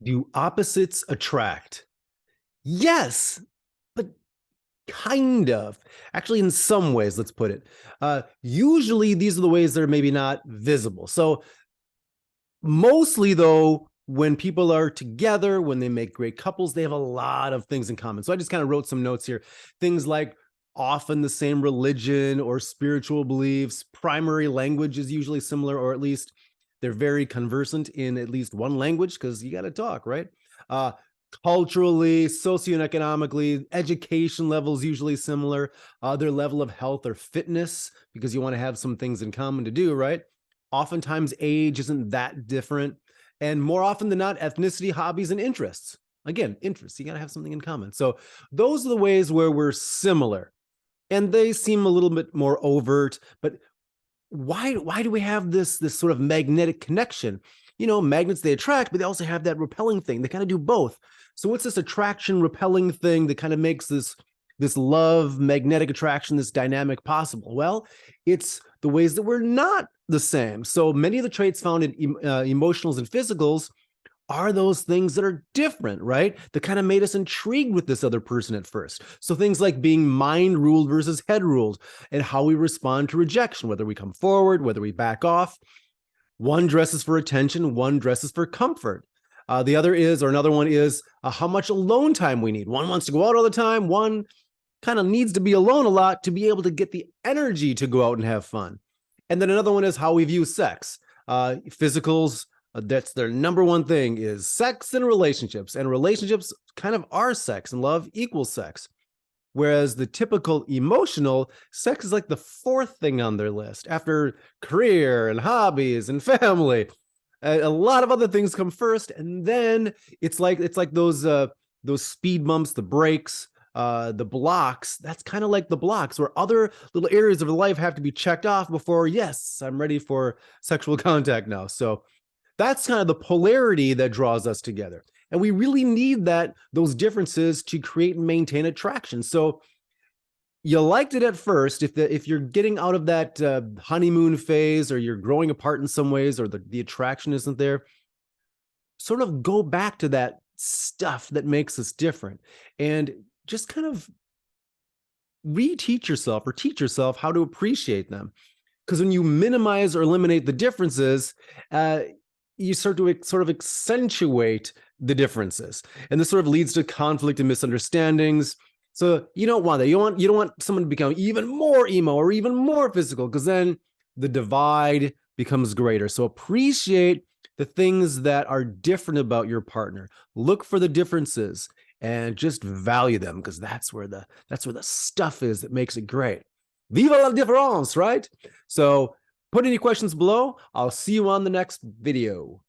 Do opposites attract? Yes, but kind of. Actually, in some ways, let's put it. Usually, these are the ways that are maybe not visible. So, mostly, though, when people are together, when they make great couples, they have a lot of things in common. So, I just kind of wrote some notes here. Things like often the same religion or spiritual beliefs, primary language is usually similar, or at least they're very conversant in at least one language because you got to talk, right? Uh, Culturally, socioeconomically, education levels usually similar, their level of health or fitness, because you want to have some things in common to do, right? Oftentimes, age isn't that different. And more often than not, ethnicity, hobbies, and interests. Again, interests, you got to have something in common. So, those are the ways where we're similar. And they seem a little bit more overt, but why do we have this sort of magnetic connection? Magnets, they attract, but they also have that repelling thing. They kind of do both. So what's this attraction repelling thing that kind of makes this love, magnetic attraction, this dynamic possible? Well, it's the ways that we're not the same. So many of the traits found in emotionals and physicals are those things that are different, right? That kind of made us intrigued with this other person at first. So things like being mind ruled versus head ruled, and how we respond to rejection, whether we come forward, whether we back off. One dresses for attention, one dresses for comfort. Another one is how much alone time we need. One wants to go out all the time. One kind of needs to be alone a lot to be able to get the energy to go out and have fun. And then another one is how we view sex. Physicals, that's their number one thing is sex and relationships kind of are sex, and love equals sex. Whereas the typical emotional, sex is like the fourth thing on their list after career and hobbies and family. A lot of other things come first, and then it's like those speed bumps, the brakes, the blocks. That's kind of like the blocks where other little areas of life have to be checked off before, yes, I'm ready for sexual contact now. So that's kind of the polarity that draws us together. And we really need those differences to create and maintain attraction. So you liked it at first. If you're getting out of that honeymoon phase, or you're growing apart in some ways, or the attraction isn't there, sort of go back to that stuff that makes us different, and just kind of reteach yourself or teach yourself how to appreciate them. Because when you minimize or eliminate the differences, you start to sort of accentuate the differences, and this sort of leads to conflict and misunderstandings. So you don't want that. You don't want someone to become even more emo or even more physical, because then the divide becomes greater. So appreciate the things that are different about your partner. Look for the differences and just value them, because that's where the stuff is that makes it great. Viva la différence, right? So put any questions below. I'll see you on the next video.